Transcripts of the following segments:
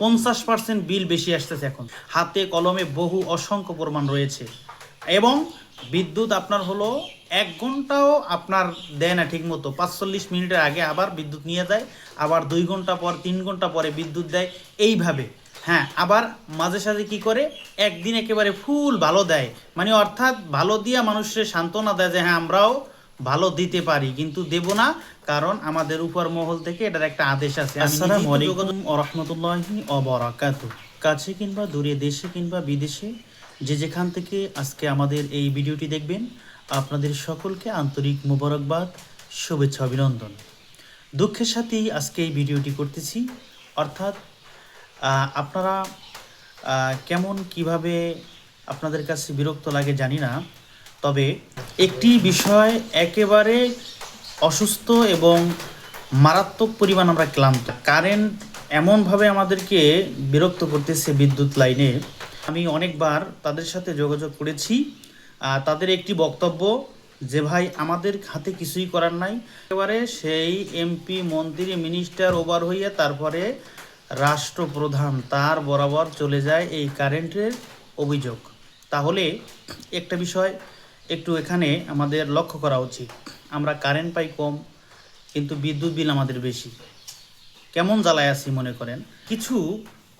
50% বিল বেশি আসতেছে এখন। হাতে কলমে বহু অসংখ্য প্রমাণ রয়েছে। এবং বিদ্যুৎ আপনার হলো 1 ঘন্টাও আপনার দেয় না ঠিক মতো, 45 মিনিটের আগে আবার বিদ্যুৎ নিয়ে যায়, আবার 2 ঘন্টা পর 3 ঘন্টা পরে বিদ্যুৎ দেয়, এইভাবে। হ্যাঁ, আবার মাঝে সাঝে কি করে একদিন একেবারে ফুল ভালো দেয়, মানে অর্থাৎ ভালো দিয়া মানুষের সান্ত্বনা দেয় যে হ্যাঁ আমরাও ভালো দিতে পারি, কিন্তু দেব না, কারণ আমাদের উপর মহল থেকে এটার একটা আদেশ আছে। আসসালামু আলাইকুম ওয়া রাহমাতুল্লাহি ওয়া বারাকাতুহু। কাছে কিংবা দূরে, দেশে কিংবা বিদেশে, যে যেখান থেকে আজকে আমাদের এই ভিডিওটি দেখবেন, আপনাদের সকলকে আন্তরিক মোবারকবাদ, শুভেচ্ছা, অভিনন্দন। দুঃখের সাথেই আজকে এই ভিডিওটি করতেছি, অর্থাৎ আপনারা কেমন কিভাবে আপনাদের কাছে বিরক্ত লাগে জানি না, তবে একটি বিষয় একেবারে অসুস্থ এবং মারাত্মক পরিমাণ আমরা ক্লান্ত। কারেন্ট এমনভাবে আমাদেরকে বিরক্ত করতেছে বিদ্যুৎ লাইনে। আমি অনেকবার তাদের সাথে যোগাযোগ করেছি। তাদের একটি বক্তব্য যে ভাই আমাদের হাতে কিছুই করার নাই, একেবারে সেই এমপি মন্ত্রী মিনিস্টার ওভার হইয়া তারপরে রাষ্ট্রপ্রধান তার বরাবর চলে যায় এই কারেন্টের অভিযোগ। তাহলে একটা বিষয় একটু এখানে আমাদের লক্ষ্য করা উচিত। আমরা কারেন্ট পাই কম, কিন্তু বিদ্যুৎ বিল আমাদের বেশি। কেমন জ্বালায় আছি মনে করেন। কিছু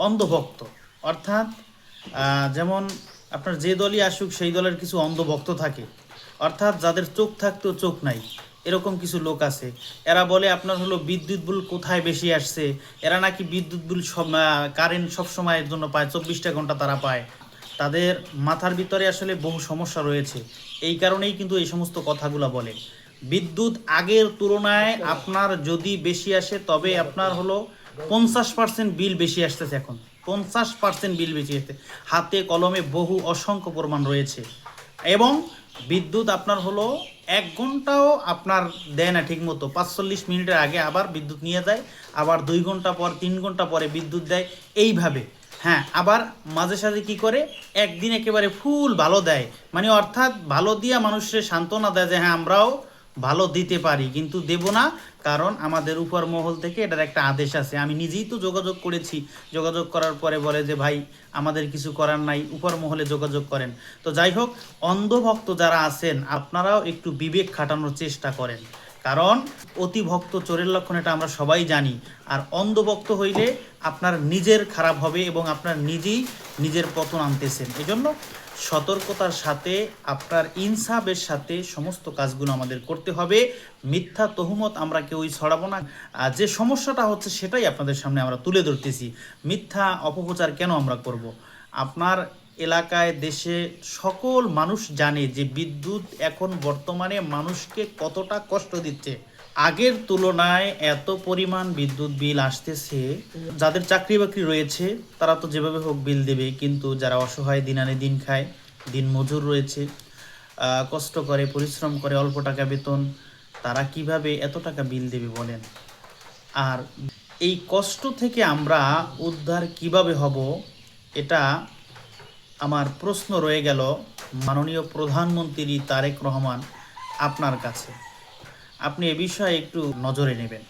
অন্ধভক্ত, অর্থাৎ যেমন আপনার যে দলই আসুক সেই দলের কিছু অন্ধভক্ত থাকে, অর্থাৎ যাদের চোখ থাকতেও চোখ নাই, এরকম কিছু লোক আছে। এরা বলে আপনার হলো বিদ্যুৎ বিল কোথায় বেশি আসছে, এরা নাকি বিদ্যুৎ বিল সব কারেন্ট সব সময়ের জন্য পায়, 24টা ঘন্টা তারা পায়। তাদের মাথার ভিতরে আসলে বহু সমস্যা রয়েছে, এই কারণেই কিন্তু এই সমস্ত কথাগুলো বলে। বিদ্যুৎ আগের তুলনায় আপনার যদি বেশি আসে, তবে আপনার হলো 50% বিল বেশি আসতেছে এখন। 50% বিল বেশি আসছে। হাতে কলমে বহু অসংখ্য প্রমাণ রয়েছে। এবং বিদ্যুৎ আপনার হলো 1 ঘন্টাও আপনার দেয় না ঠিক মতো, 45 মিনিটের আগে আবার বিদ্যুৎ নিয়ে যায়, আবার 2 ঘন্টা পর 3 ঘন্টা পরে বিদ্যুৎ দেয়, এইভাবে। হ্যাঁ, আবার মাঝে সাঝে কি করে একদিন একেবারে ফুল ভালো দেয়, মানে অর্থাৎ ভালো দিয়া মানুষের সান্ত্বনা দেয় যে হ্যাঁ আমরাও ভালো দিতে পারি, কিন্তু দেব না, কারণ আমাদের উপর মহল থেকে এটার একটা আদেশ আছে। আমি নিজেই তো যোগাযোগ করেছি, যোগাযোগ করার পরে বলে যে ভাই আমাদের কিছু করার নাই, উপর মহলে যোগাযোগ করেন। তো যাই হোক, অন্ধভক্ত যারা আছেন আপনারাও একটু বিবেক খাটানোর চেষ্টা করেন, কারণ অতি ভক্ত চোরের লক্ষণ, এটা আমরা সবাই জানি। আর অন্ধভক্ত হইলে আপনার নিজের খারাপ হবে এবং আপনার নিজেই নিজের পতন আনতেছেন। এজন্য সতর্কতার সাথে, আপনার ইনসাফের সাথে সমস্ত কাজগুলো আমাদের করতে হবে। মিথ্যা তহুমত আমরা কেউই ছড়াবো না। যে সমস্যাটা হচ্ছে সেটাই আপনাদের সামনে আমরা তুলে ধরতেছি। মিথ্যা অপপ্রচার কেন আমরা করব? আপনার এলাকায়, দেশে সকল মানুষ জানে যে বিদ্যুৎ এখন বর্তমানে মানুষকে কতটা কষ্ট দিচ্ছে। আগের তুলনায় এত পরিমাণ বিদ্যুৎ বিল আসতেছে, যাদের চাকরি বাকরি রয়েছে তারা তো যেভাবে হোক বিল দেবে, কিন্তু যারা অসহায়, দিন আনে দিন খায়, দিন মজুর রয়েছে, কষ্ট করে পরিশ্রম করে অল্প টাকা বেতন, তারা কিভাবে এত টাকা বিল দেবে বলেন? আর এই কষ্ট থেকে আমরা উদ্ধার কিভাবে হব, এটা আমার প্রশ্ন রয়ে গেল মাননীয় প্রধানমন্ত্রী তারেক রহমান আপনার কাছে। আপনি এ বিষয়ে একটু নজরে নেবেন।